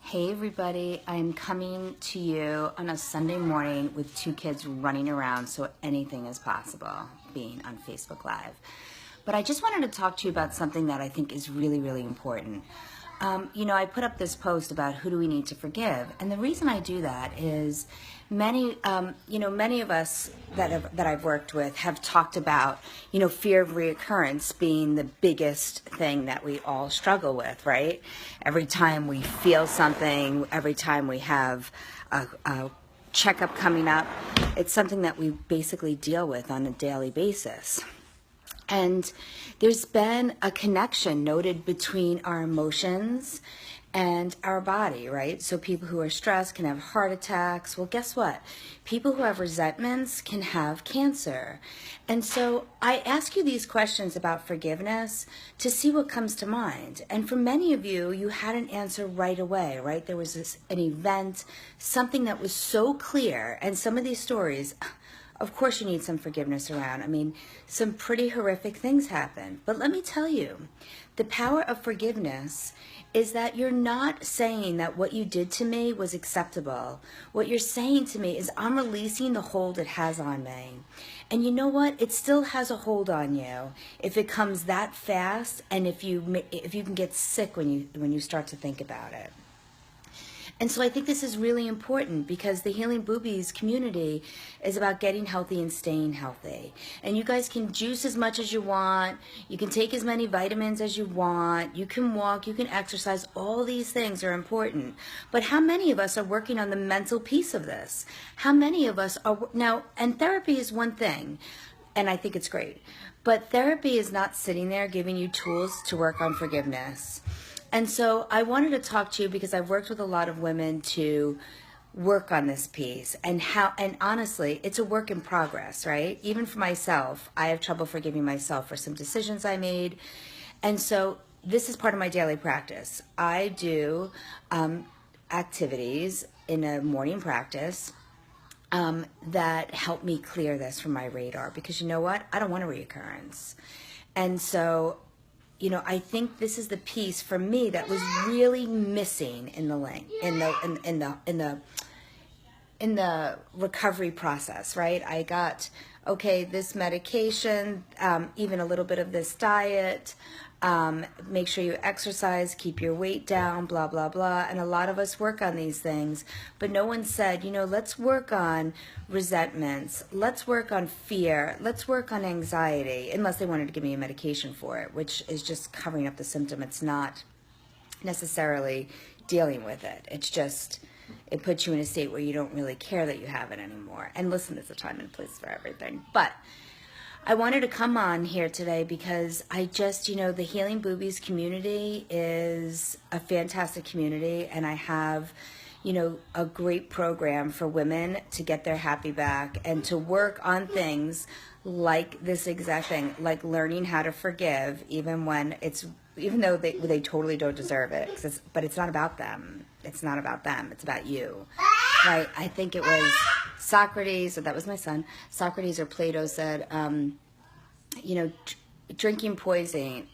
Hey everybody, I'm coming to you on a Sunday morning with two kids running around, so anything is possible being on Facebook Live. But I just wanted to talk to you about something that I think is really, really important. I put up this post about who do we need to forgive, and the reason I do that is many of us that I've worked with have talked about, fear of reoccurrence being the biggest thing that we all struggle with, right? Every time we feel something, every time we have a checkup coming up, it's something that we basically deal with on a daily basis. And there's been a connection noted between our emotions and our body, right? So people who are stressed can have heart attacks. Well, guess what? People who have resentments can have cancer. And so I ask you these questions about forgiveness to see what comes to mind. And for many of you, you had an answer right away, right? There was an event, something that was so clear. And some of these stories, of course you need some forgiveness around. I mean, some pretty horrific things happen. But let me tell you, the power of forgiveness is that you're not saying that what you did to me was acceptable. What you're saying to me is I'm releasing the hold it has on me. And you know what? It still has a hold on you if it comes that fast, and if you can get sick when you start to think about it. And so I think this is really important because the Healing Boobies community is about getting healthy and staying healthy. And you guys can juice as much as you want. You can take as many vitamins as you want. You can walk, you can exercise. All these things are important. But how many of us are working on the mental piece of this? How many of us are now, and therapy is one thing, and I think it's great. But therapy is not sitting there giving you tools to work on forgiveness. And so I wanted to talk to you because I've worked with a lot of women to work on this piece and honestly, it's a work in progress, right? Even for myself, I have trouble forgiving myself for some decisions I made. And so this is part of my daily practice. I do activities in a morning practice that help me clear this from my radar because you know what? I don't want a reoccurrence. And so I think this is the piece for me that was really missing in the recovery process, right? I got, okay, this medication, even a little bit of this diet, make sure you exercise, keep your weight down, blah, blah, blah. And a lot of us work on these things, but no one said, let's work on resentments. Let's work on fear. Let's work on anxiety, unless they wanted to give me a medication for it, which is just covering up the symptom. It's not necessarily dealing with it. It's just, it puts you in a state where you don't really care that you have it anymore. And listen, there's a time and place for everything. But I wanted to come on here today because I just, the Healing Boobies community is a fantastic community, and I have, a great program for women to get their happy back and to work on things like this exact thing, like learning how to forgive even though they totally don't deserve it. But it's not about them. It's not about them. It's about you. Right? I think it was Socrates, or that was my son, Socrates or Plato said, drinking poison,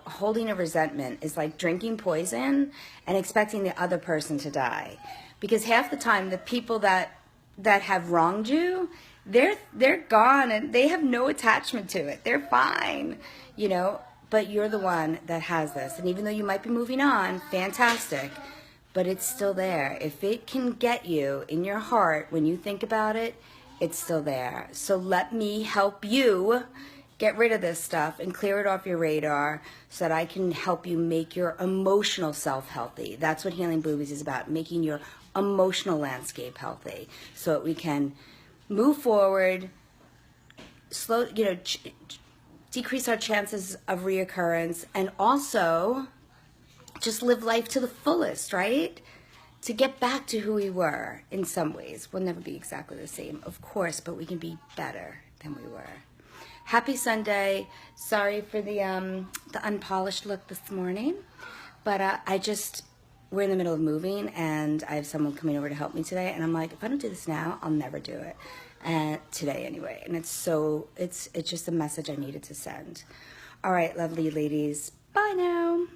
holding a resentment is like drinking poison and expecting the other person to die. Because half the time, the people that have wronged you, they're gone and they have no attachment to it. They're fine, but you're the one that has this. And even though you might be moving on, fantastic, but it's still there. If it can get you in your heart when you think about it, it's still there. So let me help you get rid of this stuff and clear it off your radar so that I can help you make your emotional self healthy. That's what Healing Boobies is about, making your emotional landscape healthy so that we can move forward, decrease our chances of reoccurrence, and also just live life to the fullest, right? To get back to who we were in some ways. We'll never be exactly the same, of course, but we can be better than we were. Happy Sunday. Sorry for the unpolished look this morning, but we're in the middle of moving, and I have someone coming over to help me today, and I'm like, if I don't do this now, I'll never do it. And today anyway, and it's just a message I needed to send. All right, lovely ladies. Bye now.